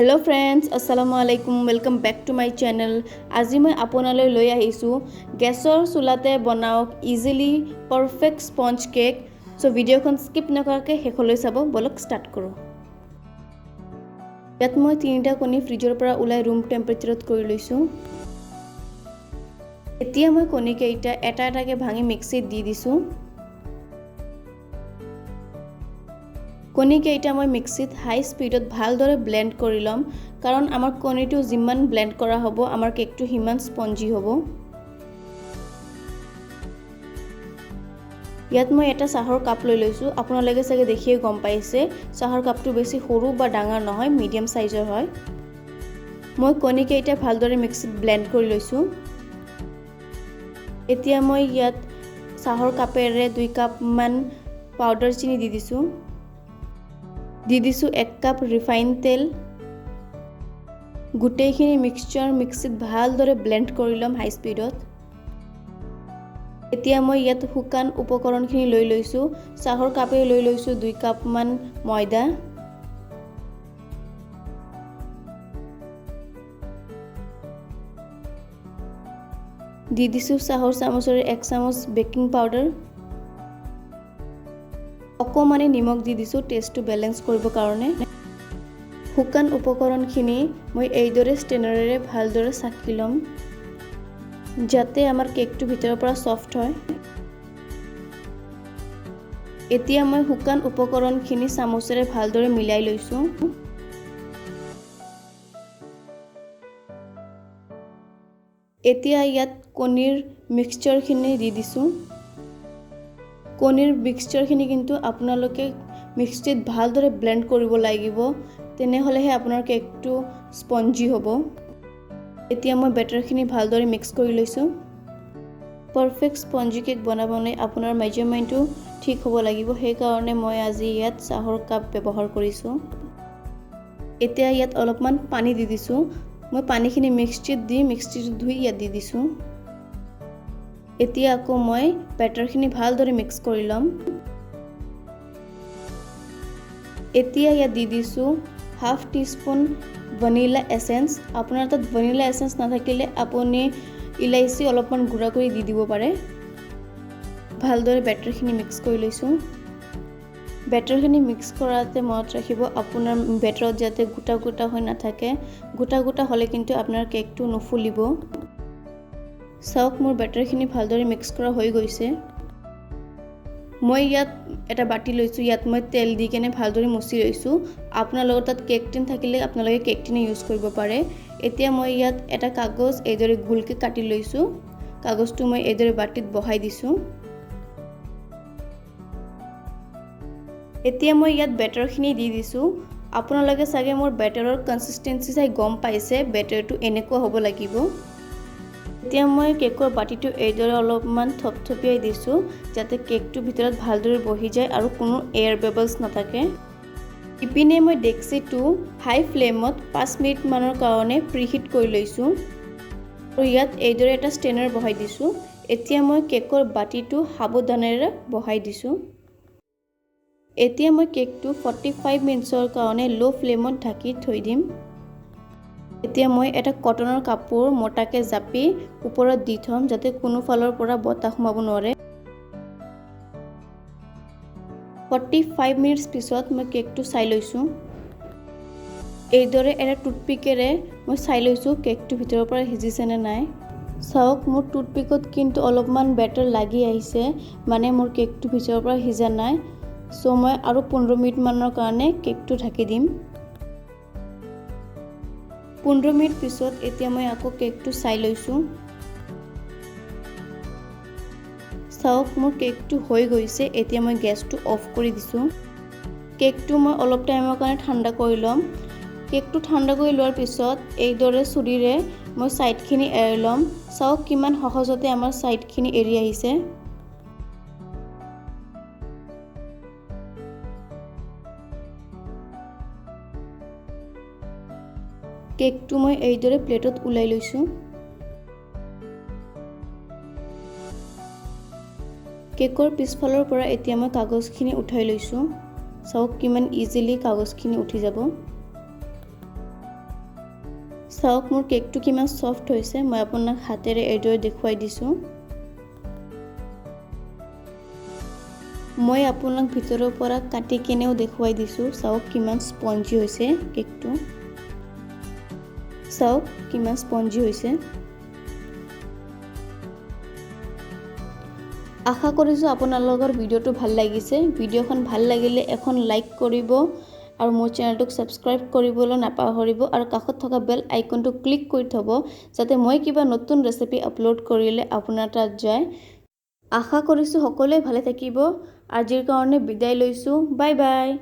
Hello friends अस्सलामु आलैकुम welcome back to my channel. आज मैं आपनाলৈ লৈ আহিছো গেছৰ চুলাতে বনাওক easily perfect sponge cake. So ভিডিওখন স্কিপ নকৰাকৈ শেষলৈ চাব। বলক স্টাৰ্ট কৰো। ইয়াত মই 3টা কণী ফ্ৰিজৰ পৰা উলাই ৰুম টেম্পাৰেচাৰত কৰি লৈছো। এতিয়া মই কণী কেইটা এটা এটাকে ভাঙি মিক্সিত দি দিছো। কণী কেইটা মই মিক্সিত হাই স্পীডত ভালদৰে ব্লেন্ড কৰি লম, কাৰণ আমাৰ কণীটো যিমান ব্লেন্ড কৰা হ'ব আমাৰ কেকটো হিমান স্পঞ্জি হ'ব। ইয়াত মই এটা চাহৰ কাপ লৈ লৈছো। আপোনালোকে চাগে দেখিয়ে গম পাইছে চাহৰ কাপটো বেছি সৰু বা ডাঙৰ নহয়, মিডিয়াম সাইজৰ হয়। মই কণী কেইটা ভালদৰে মিক্সিত ব্লেন্ড কৰি লৈছো। এতিয়া মই ইয়াত চাহৰ কাপেৰে 2 কাপ মান পাউডাৰ চিনি দি দিছো। দি দিছো 1 কাপ ৰিফাইন তেল। গুটেইখিনি মিক্সচাৰ মিক্সিত ভালদৰে ব্লেন্ড কৰি লম হাই স্পীডত। এতিয়া মই ইয়াত শুকান উপকৰণখিনি লৈ লৈছো। চাহৰ কাপে লৈ লৈছো 2 কাপ মান ময়দা। দি দিছো চাহৰ চামুচেৰে 1 চামুচ বেকিং পাউডাৰ। অকমানি নিমখ দি দিছো টেষ্টটো বেলেন্স কৰিব কাৰণে। শুকান উপকৰণখিনি মই এইদৰে ষ্টেনাৰেৰে ভালদৰে চাকি লম, যাতে আমাৰ কেকটো ভিতৰৰ পৰা সফট হয়। এতিয়া মই শুকান উপকৰণখিনি চামুচেৰে ভালদৰে মিলাই লৈছো। এতিয়া ইয়াত কণীৰ মিক্সচাৰখিনি দি দিছো। কণীৰ মিক্সচাৰখিনি কিন্তু আপোনালোকে মিক্সিত ভালদৰে ব্লেন্ড কৰিব লাগিব, তেনেহলেহে আপোনাৰ কেকটো স্পঞ্জি হ'ব। এতিয়া মই বেটাৰখিনি ভালদৰে মিক্স কৰি লৈছো। পাৰফেক্ট স্পঞ্জি কেক বনাবলৈ আপোনাৰ মেজাৰমেন্টটো ঠিক হ'ব লাগিব, সেই কাৰণে মই আজি ইয়াত চাহৰ কাপ ব্যৱহাৰ কৰিছো। এতিয়া ইয়াত অলপমান পানী দি দিছো। মই পানীখিনি মিক্সিত ধুই ইয়াত দি দিছো। এতিয়া আকৌ মই বেটাৰখিনি ভালদৰে মিক্স কৰি লম। এতিয়া ইয়াত দি দিছো হাফ টিস্পুন ভ্যানিলা এসেন্স। আপোনাৰ তাত ভ্যানিলা এসেন্স নাথাকিলে আপুনি ইলাইচি অলপমান গুড়া কৰি দি দিব পাৰে। ভালদৰে বেটাৰখিনি মিক্স কৰি লৈছো। বেটাৰখিনি মিক্স কৰাতে মনত ৰাখিব আপোনাৰ বেটাৰত যাতে গোটা গোটা হৈ নাথাকে। গোটা গোটা হ'লে কিন্তু আপোনাৰ কেকটো নুফুলিব। চাওক মোৰ বেটাৰখিনি ভালদৰে মিক্স কৰা হৈ গৈছে। মই ইয়াত এটা বাটি লৈছো। ইয়াত মই তেল দি কেনে ভালদৰে মচি লৈছো। আপোনালোকৰ তাত কেক টিন থাকিলে আপোনালোকে কেক টিন ইউজ কৰিব পাৰে। এতিয়া মই ইয়াত এটা কাগজ এইদৰে গোলকে কাটি লৈছো। কাগজটো মই এইদৰে বাটিত বহাই দিছো। এতিয়া মই ইয়াত বেটাৰখিনি দি দিছো। আপোনালোকে চাগে মোৰ বেটাৰৰ কনসিস্টেন্সি চাই গম পাইছে বেটাৰটো এনেকুৱা হ'ব লাগিব। এতিয়া মই কেকৰ বাটিটো এইদৰে অলপমান থপথপিয়াই দিছো, যাতে কেকটো ভিতৰত ভালদৰে বহি যায় আৰু কোনো এয়াৰ বাবলছ নাথাকে। ইপিনে মই ডেক্সিটো হাই ফ্লেমত 5 মিনিট মানৰ কাৰণে প্ৰিহিট কৰি লৈছো আৰু ইয়াত এইদৰে এটা ষ্টেনাৰ বহাই দিছো। এতিয়া মই কেকৰ বাটিটো সাৱধানেৰে বহাই দিছো। এতিয়া মই কেকটো 45 মিনিটৰ কাৰণে লো ফ্লেমত ঢাকি থৈ দিম। এতিয়া মই এটা কটনৰ কাপোৰ মোটাকে জাপি ওপৰত দি থম, যাতে কোনো ফালৰ পৰা বতাহ সোমাব নোৱাৰে। 45 মিনিটছ পিছত মই কেকটো চাই লৈছো। এইদৰে এটা টুথপিকেৰে মই চাই লৈছো কেকটো ভিতৰৰ পৰা সিজিছে নে নাই। চাওক মোৰ টুথপিকত কিন্তু অলপমান বেটাৰ লাগি আহিছে, মানে মোৰ কেকটো ভিতৰৰ পৰা সিজা নাই। সো মই আৰু 15 মিনিট মানৰ কাৰণে কেকটো ঢাকি দিম। 15 মিনিট পিছত এতিয়া মই আকৌ কেকটো চাই লৈছো। চাওক মোৰ কেকটো হৈ গৈছে। এতিয়া মই গেছটো অফ কৰি দিছো। কেকটো মই অলপ টাইমৰ কাৰণে ঠাণ্ডা কৰি ল'ম। কেকটো ঠাণ্ডা কৰি লোৱাৰ পিছত এইদৰে চুৰিৰে মই সাইডখিনি এৰি ল'ম। চাওক কিমান সহজতে আমাৰ সাইডখিনি এৰি আহিছে। কেকটো মই এইদৰে প্লেটত উলাই লৈছো। কেকৰ পিছফালৰ পৰা এতিয়া মই কাগজখিনি উঠাই লৈছো। চাওক কিমান ইজিলি কাগজখিনি উঠি যাব। চাওক মোৰ কেকটো কিমান সফট হৈছে মই আপোনাক হাতেৰে এইদৰে দেখুৱাই দিছো মই আপোনাক ভিতৰৰ পৰা কাটি কিনেও দেখুৱাই দিছো চাওক কিমান স্পঞ্জি হৈছে কেকটো চাওক কিমান স্পঞ্জি হৈছে আশা কৰিছো আপোনালোকৰ ভিডিওটো ভাল লাগিছে ভিডিওখন ভাল লাগিলে এখন লাইক কৰিব আৰু মোৰ চেনেলটোক সাবস্ক্ৰাইব কৰিবলৈ নাপাহৰিব আৰু কাষত থকা বেল আইকনটো ক্লিক কৰি থব যাতে মই কিবা নতুন ৰেচিপি আপলোড কৰিলে আপোনাৰ তাত যায় আশা কৰিছো সকলোৱে ভালে থাকিব আজিৰ কাৰণে বিদায় লৈছো বাই বাই